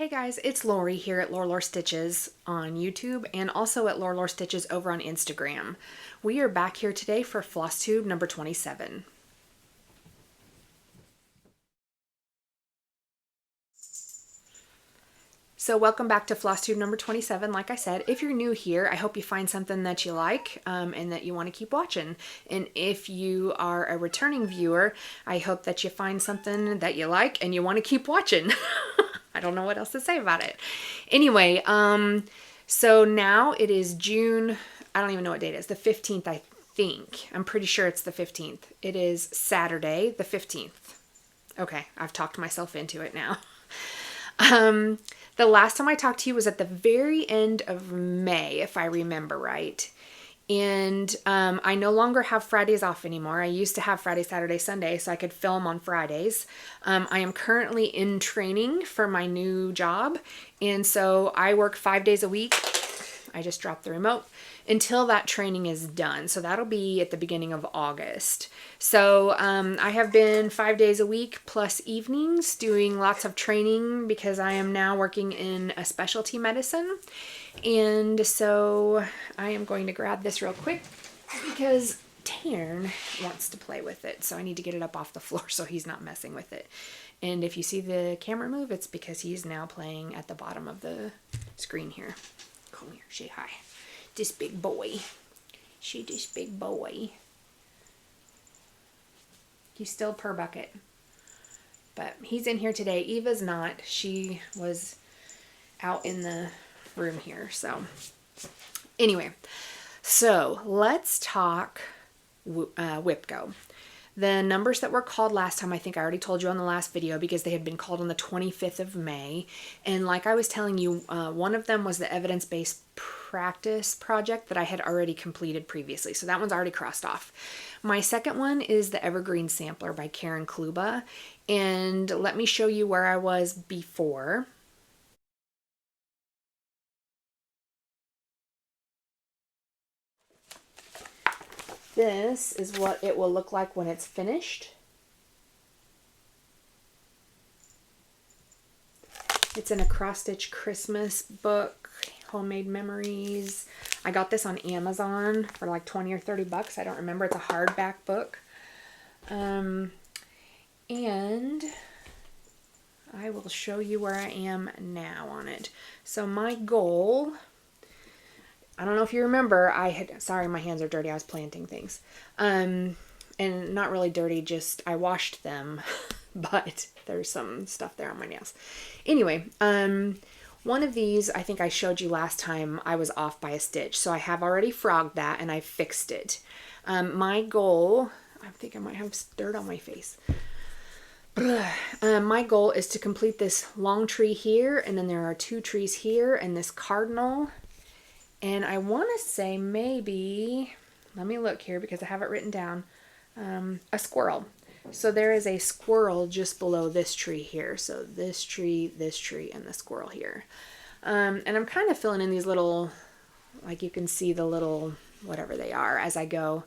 Hey guys, it's Lori here at Lore Stitches on YouTube and also at Lore Stitches over on Instagram. We are back here today for Flosstube number 27. So welcome back to Flosstube number 27. Like I said, if you're new here, I hope you find something that you like and that you want to keep watching. And if you are a returning viewer, I hope that you find something that you like and you want to keep watching. I don't know what else to say about it. Anyway, so now it is June, I don't even know what date it is, the 15th, I think. I'm pretty sure it's the 15th. It is Saturday, the 15th. Okay, I've talked myself into it now. The last time I talked to you was at the very end of May, if I remember right. And I no longer have Fridays off anymore. I used to have Friday, Saturday, Sunday, so I could film on Fridays. I am currently in training for my new job, and so I work 5 days a week. I just dropped the remote until that training is done. So that'll be at the beginning of August. So I have been 5 days a week plus evenings doing lots of training because I am now working in a specialty medicine. And so I am going to grab this real quick because Tarn wants to play with it. So I need to get it up off the floor so he's not messing with it. And if you see the camera move, it's because he's now playing at the bottom of the screen here. Come here, say hi. This big boy. See this big boy. He's still per bucket. But he's in here today. Eva's not. She was out in the room here. So anyway, so let's talk WIPGO. The numbers that were called last time, I think I already told you on the last video because they had been called on the 25th of May. And like I was telling you, one of them was the evidence-based practice project that I had already completed previously. So that one's already crossed off. My second one is the Evergreen Sampler by Kluba. And let me show you where I was before. This is what it will look like when it's finished. It's an across-stitch Christmas book, homemade memories. I got this on Amazon for like 20 or 30 bucks. I don't remember. It's a hardback book. And I will show you where I am now on it. So my goal, I don't know if you remember, sorry, my hands are dirty. I was planting things. And not really dirty, just I washed them, but there's some stuff there on my nails. Anyway, one of these, I think I showed you last time, I was off by a stitch. So I have already frogged that and I fixed it. My goal, I think I might have dirt on my face. My goal is to complete this long tree here, and then there are 2 trees here, and this cardinal. And I want to say maybe, let me look here because I have it written down, a squirrel. So there is a squirrel just below this tree here. So this tree, and the squirrel here. And I'm kind of filling in these little, like you can see the little, whatever they are as I go.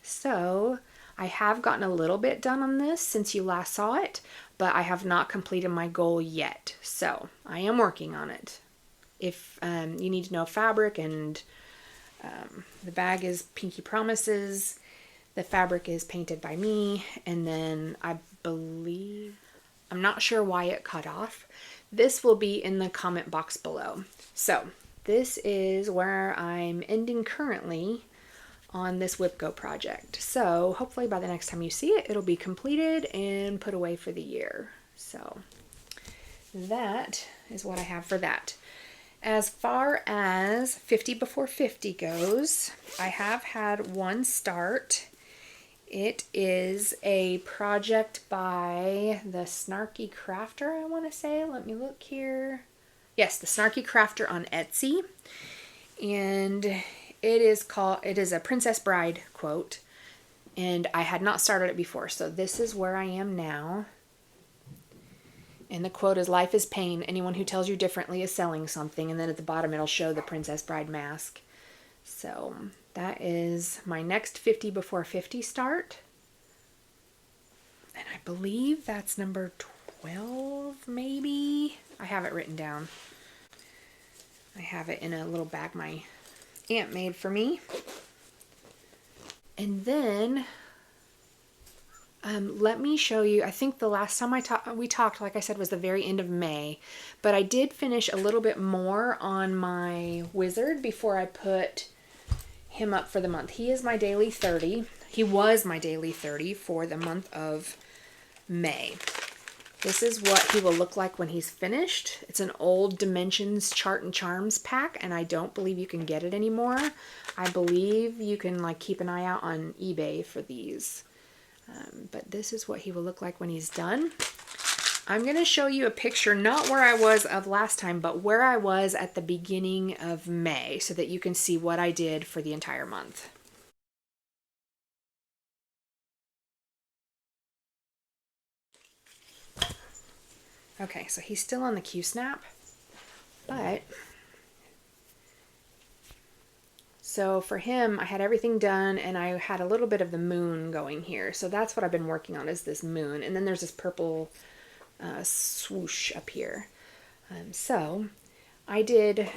So I have gotten a little bit done on this since you last saw it, but I have not completed my goal yet. So I am working on it. If you need to know fabric, and the bag is Pinky Promises, the fabric is painted by me, and then I believe, I'm not sure why it cut off. This will be in the comment box below. So this is where I'm ending currently on this WIPGO project. So hopefully by the next time you see it, it'll be completed and put away for the year. So that is what I have for that. As far as 50 before 50 goes, I have had one start. It is a project by the Snarky Crafter, I want to say. Let me look here. Yes, the Snarky Crafter on Etsy. And it is a Princess Bride quote. And I had not started it before, so this is where I am now. And the quote is, "Life is pain. Anyone who tells you differently is selling something." And then at the bottom, it'll show the Princess Bride mask. So that is my next 50 before 50 start. And I believe that's number 12, maybe. have it written down. I have it in a little bag my aunt made for me. And then let me show you, I think the last time we talked, like I said, was the very end of May, but I did finish a little bit more on my wizard before I put him up for the month. He is my daily 30. He was my daily 30 for the month of May. This is what he will look like when he's finished. It's an old Dimensions Chart and Charms pack, and I don't believe you can get it anymore. I believe you can like keep an eye out on eBay for these. But this is what he will look like when he's done. I'm going to show you a picture, not where I was of last time, but where I was at the beginning of May, so that you can see what I did for the entire month. Okay, so he's still on the Q-snap, but so for him, I had everything done and I had a little bit of the moon going here. So that's what I've been working on, is this moon. And then there's this purple swoosh up here. So I did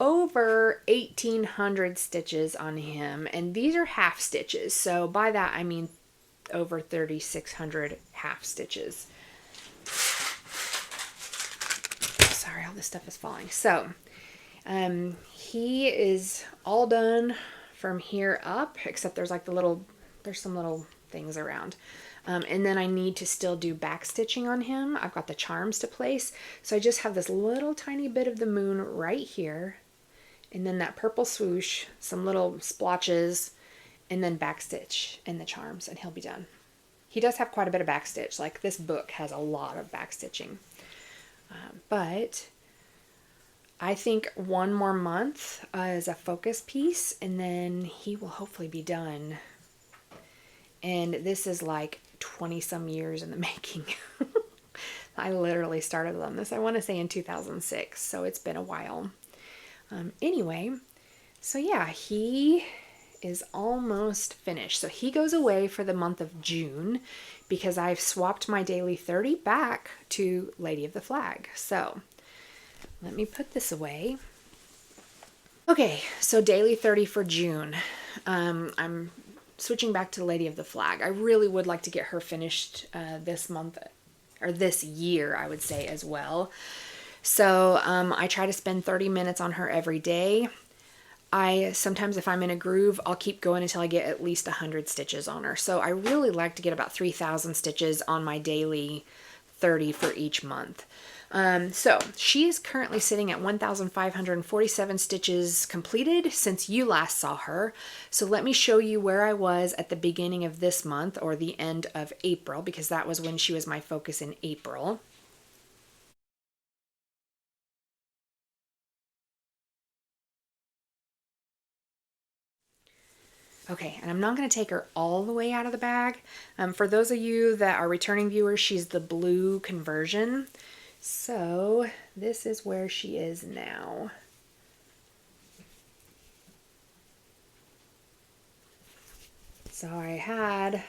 over 1,800 stitches on him, and these are half stitches. So by that, I mean over 3,600 half stitches. Sorry, all this stuff is falling. So he is all done from here up, except there's like there's some little things around. And then I need to still do back stitching on him. I've got the charms to place. So I just have this little tiny bit of the moon right here. And then that purple swoosh, some little splotches, and then back stitch in the charms, and he'll be done. He does have quite a bit of back stitch. Like this book has a lot of back stitching. But I think one more month as a focus piece, and then he will hopefully be done. And this is like 20 some years in the making. I literally started on this, I want to say in 2006, so it's been a while. Anyway, so yeah, he is almost finished. So he goes away for the month of June because I've swapped my daily 30 back to Lady of the Flag. So let me put this away. Okay, so daily 30 for June. I'm switching back to Lady of the Flag. I really would like to get her finished this month, or this year, I would say, as well. So I try to spend 30 minutes on her every day. Sometimes if I'm in a groove, I'll keep going until I get at least 100 stitches on her. So I really like to get about 3,000 stitches on my daily 30 for each month. So she is currently sitting at 1,547 stitches completed since you last saw her. So let me show you where I was at the beginning of this month, or the end of April, because that was when she was my focus in April. Okay, and I'm not going to take her all the way out of the bag. For those of you that are returning viewers, she's the blue conversion. So this is where she is now. So I had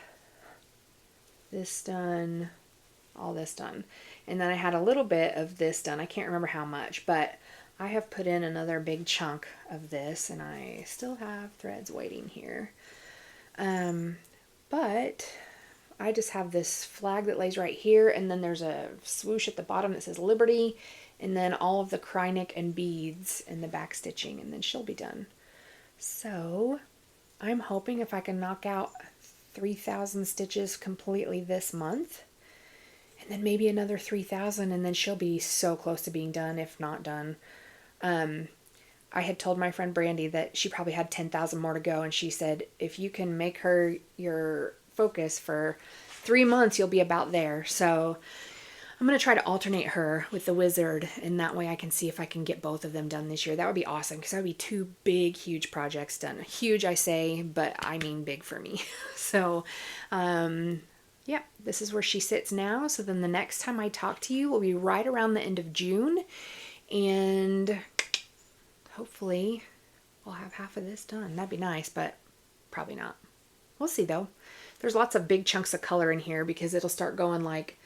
this done, all this done, and then I had a little bit of this done. I can't remember how much, but I have put in another big chunk of this, and I still have threads waiting here. But I just have this flag that lays right here, and then there's a swoosh at the bottom that says Liberty, and then all of the Krynic and beads and the back stitching, and then she'll be done. So I'm hoping if I can knock out 3,000 stitches completely this month, and then maybe another 3,000, and then she'll be so close to being done, if not done. I had told my friend Brandy that she probably had 10,000 more to go, and she said, if you can make her your focus for 3 months, you'll be about there. So I'm going to try to alternate her with the wizard, and that way I can see if I can get both of them done this year. That would be awesome, because that would be 2 big, huge projects done. Huge, I say, but I mean big for me. So, yeah, this is where she sits now. So then the next time I talk to you will be right around the end of June, and hopefully we'll have half of this done. That'd be nice, but probably not. We'll see though. There's lots of big chunks of color in here because it'll start going like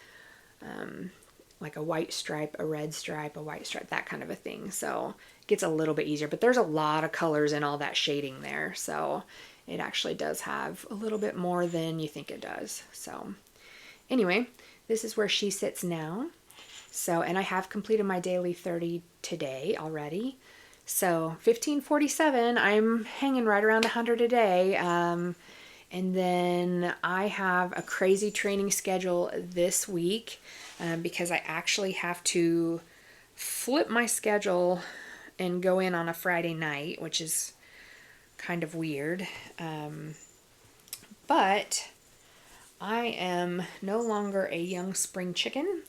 like a white stripe, a red stripe, a white stripe, that kind of a thing. So it gets a little bit easier, but there's a lot of colors in all that shading there. So it actually does have a little bit more than you think it does. So anyway, this is where she sits now. So, and I have completed my daily 30 today already. So 1547, I'm hanging right around 100 a day. And then I have a crazy training schedule this week because I actually have to flip my schedule and go in on a Friday night, which is kind of weird. But I am no longer a young spring chicken.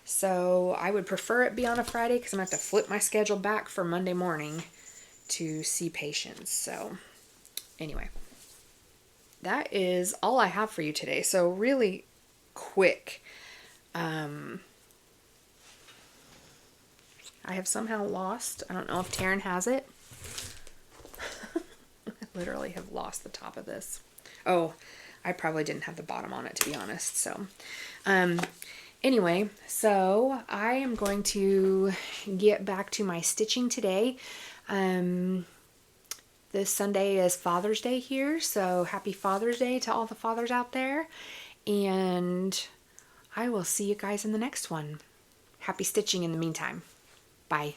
So I would prefer it be on a Friday because I'm going to have to flip my schedule back for Monday morning to see patients. So anyway, that is all I have for you today. So really quick. I have somehow lost, I don't know if Taryn has it. I literally have lost the top of this. Oh, I probably didn't have the bottom on it, to be honest. So, anyway, so I am going to get back to my stitching today. This Sunday is Father's Day here, so happy Father's Day to all the fathers out there. And I will see you guys in the next one. Happy stitching in the meantime. Bye.